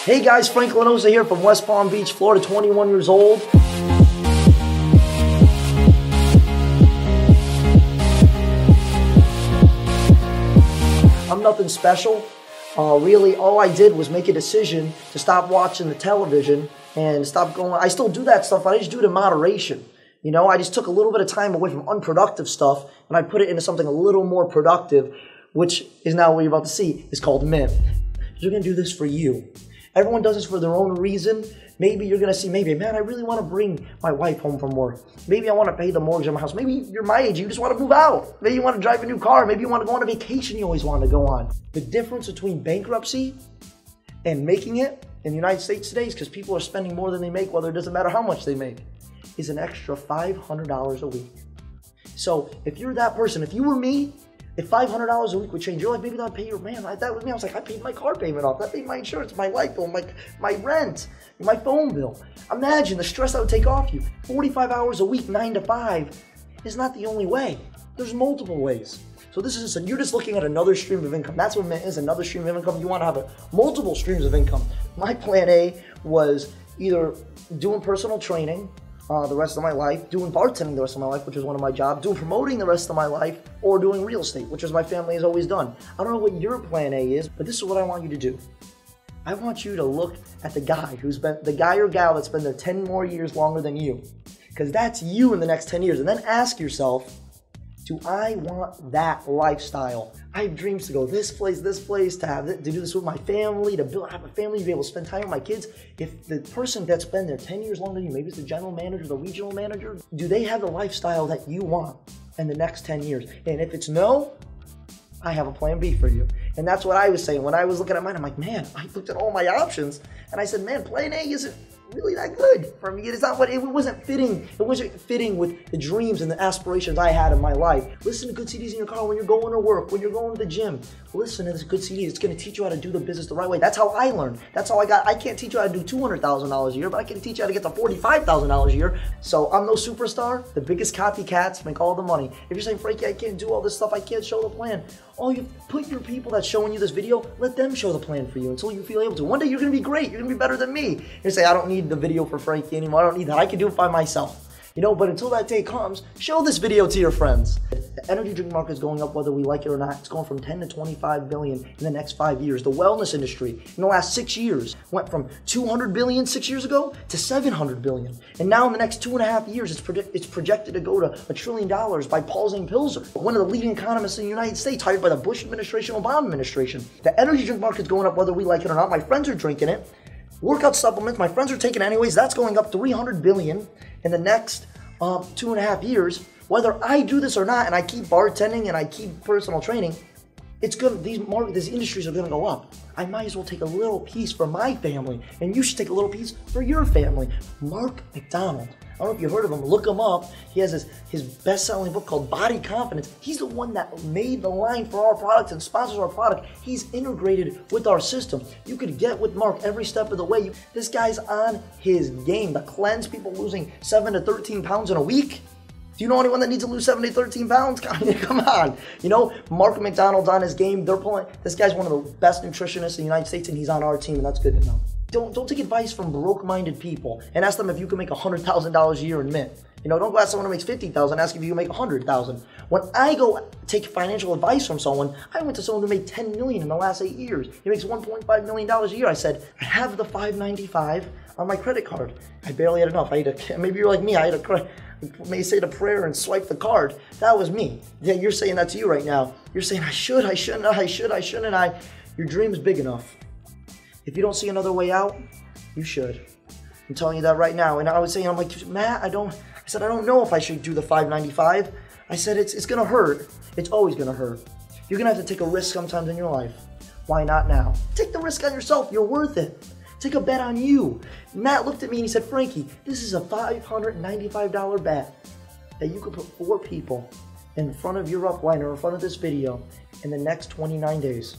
Hey guys, Frankie Lanosa here from West Palm Beach, Florida, 21 years old. I'm nothing special. Really, all I did was make a decision to stop watching the television and stop going. I still do that stuff, but I just do it in moderation. You know, I just took a little bit of time away from unproductive stuff and I put it into something a little more productive, which is now what you're about to see. It's called Mynt. You're going to do this for you. Everyone does this for their own reason. Maybe you're going to see, man, I really want to bring my wife home from work. Maybe I want to pay the mortgage on my house. Maybe you're my age, you just want to move out. Maybe you want to drive a new car. Maybe you want to go on a vacation you always wanted to go on. The difference between bankruptcy and making it in the United States today is because people are spending more than they make, whether it doesn't matter how much they make, is an extra $500 a week. So if you're that person, if you were me, if $500 a week would change your life, maybe that would pay your, that was me. I was like, I paid my car payment off. That paid my insurance, my light bill, my rent, my phone bill. Imagine the stress that would take off you. 45 hours a week, 9 to 5 is not the only way. There's multiple ways. So this is you're just looking at another stream of income. That's what Mint is, another stream of income. You want to have multiple streams of income. My plan A was either doing personal training the rest of my life, doing bartending the rest of my life, which is one of my jobs, doing promoting the rest of my life, or doing real estate, which is my family has always done. I don't know what your plan A is, but this is what I want you to do. I want you to look at the guy the guy or gal that's been there 10 more years longer than you, because that's you in the next 10 years, and then ask yourself, do I want that lifestyle? I have dreams to go this place, to do this with my family, to have a family, to be able to spend time with my kids. If the person that's been there 10 years longer than you, maybe it's the general manager, the regional manager, do they have the lifestyle that you want in the next 10 years? And if it's no, I have a plan B for you. And that's what I was saying. When I was looking at mine, I'm like, man, I looked at all my options and I said, man, plan A isn't really that good for me. It's not what it wasn't fitting. It wasn't fitting with the dreams and the aspirations I had in my life. Listen to good CDs in your car when you're going to work, when you're going to the gym. Listen to this good CD. It's going to teach you how to do the business the right way. That's how I learned. That's how I got. I can't teach you how to do $200,000 a year, but I can teach you how to get to $45,000 a year. So I'm no superstar. The biggest copycats make all the money. If you're saying, Frankie, I can't do all this stuff, I can't show the plan. Oh, you put your people that's showing you this video, let them show the plan for you until you feel able to. One day you're going to be great. You're going to be better than me. You say, I don't need the video for Frankie anymore. I don't need that. I can do it by myself. You know, but until that day comes, show this video to your friends. The energy drink market is going up whether we like it or not. It's going from 10 to 25 billion in the next 5 years. The wellness industry in the last 6 years went from 200 billion 6 years ago to 700 billion. And now in the next 2.5 years, it's projected to go to $1 trillion by Paul Pilzer, one of the leading economists in the United States, hired by the Bush administration, Obama administration. The energy drink market is going up whether we like it or not. My friends are drinking it. Workout supplements, my friends are taking anyways. That's going up 300 billion in the next 2.5 years. Whether I do this or not, and I keep bartending and I keep personal training, it's good. These industries are going to go up. I might as well take a little piece for my family, and you should take a little piece for your family. Mark McDonald. I don't know if you heard of him. Look him up. He has his best-selling book called Body Confidence. He's the one that made the line for our product and sponsors our product. He's integrated with our system. You could get with Mark every step of the way. This guy's on his game. The cleanse, people losing 7 to 13 pounds in a week. Do you know anyone that needs to lose 7 to 13 pounds? Come on. You know, Mark McDonald's on his game. This guy's one of the best nutritionists in the United States, and he's on our team, and that's good to know. Don't take advice from broke-minded people and ask them if you can make $100,000 a year in Mint. You know, don't go ask someone who makes $50,000 and ask if you can make $100,000. When I go take financial advice from someone, I went to someone who made $10 million in the last 8 years. He makes $1.5 million a year. I said, I have the $595 on my credit card. I barely had enough. Maybe you're like me. I had a may say the prayer and swipe the card. That was me. Yeah, you're saying that to you right now. You're saying, I shouldn't. Your dream is big enough. If you don't see another way out, you should. I'm telling you that right now. And I was saying, I'm like, Matt, I said, I don't know if I should do the $595. I said, it's gonna hurt. It's always gonna hurt. You're gonna have to take a risk sometimes in your life. Why not now? Take the risk on yourself. You're worth it. Take a bet on you. Matt looked at me and he said, Frankie, this is a $595 bet that you could put 4 people in front of your upline or in front of this video in the next 29 days.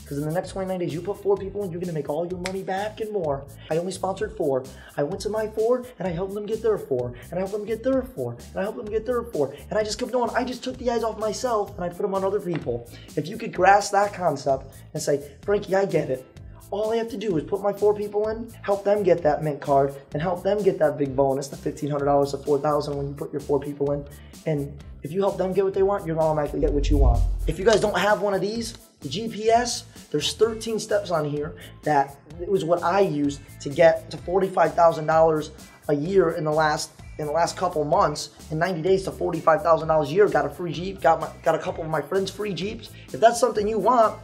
Because in the next 29 days, you put 4 people and you're gonna make all your money back and more. I only sponsored 4. I went to my 4 and I helped them get their 4. And I helped them get their 4. And I helped them get their 4. And I just kept going. I just took the eyes off myself and I put them on other people. If you could grasp that concept and say, Frankie, I get it. All I have to do is put my 4 people in, help them get that Mynt card, and help them get that big bonus, the $1,500 to $4,000 when you put your 4 people in. And if you help them get what they want, you're gonna automatically get what you want. If you guys don't have one of these, the GPS, there's 13 steps on here that it was what I used to get to $45,000 a year in the last couple months. In 90 days to $45,000 a year, got a free Jeep, got a couple of my friends free Jeeps. If that's something you want,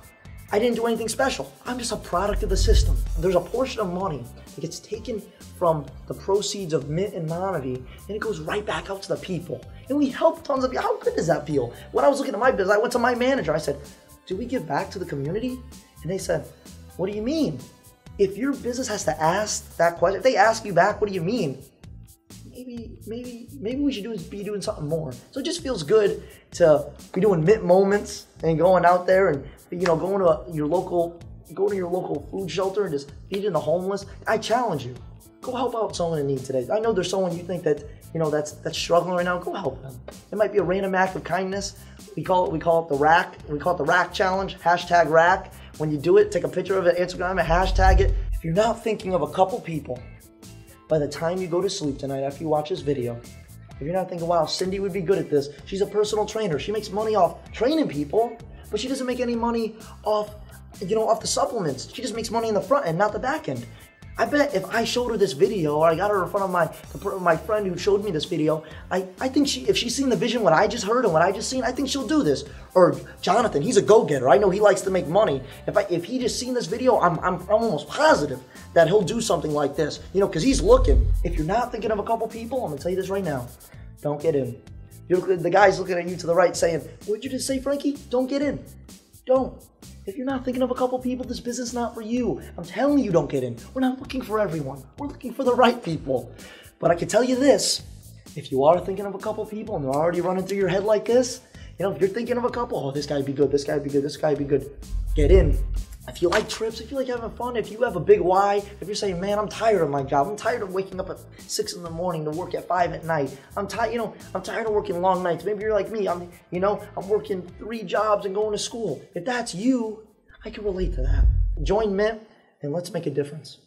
I didn't do anything special. I'm just a product of the system. There's a portion of money that gets taken from the proceeds of Mynt and Monity, and it goes right back out to the people. And we help tons of people. How good does that feel? When I was looking at my business, I went to my manager. I said, do we give back to the community? And they said, what do you mean? If your business has to ask that question, if they ask you back, what do you mean? Maybe we should be doing something more. So it just feels good to be doing Mynt moments and going out there and going to your local food shelter and just feeding the homeless. I challenge you. Go help out someone in need today. I know there's someone you think that that's struggling right now. Go help them. It might be a random act of kindness. We call it the rack. We call it the rack challenge. #rack. When you do it, take a picture of it, Instagram it, hashtag it. If you're not thinking of a couple people by the time you go to sleep tonight after you watch this video, if you're not thinking, wow, Cindy would be good at this. She's a personal trainer. She makes money off training people, but she doesn't make any money off the supplements. She just makes money in the front end, not the back end. I bet if I showed her this video, or I got her in front of my friend who showed me this video, I think if she's seen the vision, what I just heard and what I just seen, I think she'll do this. Or Jonathan, he's a go-getter. I know he likes to make money. If he just seen this video, I'm almost positive that he'll do something like this. Because he's looking. If you're not thinking of a couple people, I'm gonna tell you this right now, don't get in. The guy's looking at you to the right saying, what'd you just say, Frankie? Don't get in. Don't. If you're not thinking of a couple people, this business is not for you. I'm telling you, don't get in. We're not looking for everyone. We're looking for the right people. But I can tell you this, if you are thinking of a couple people and they're already running through your head like this, if you're thinking of a couple, oh, this guy would be good, this guy would be good, this guy would be good, get in. If you like trips, if you like having fun, if you have a big why, if you're saying, man, I'm tired of my job, I'm tired of waking up at 6 in the morning to work at 5 at night, I'm tired of working long nights. Maybe you're like me, I'm working 3 jobs and going to school. If that's you, I can relate to that. Join Mynt and let's make a difference.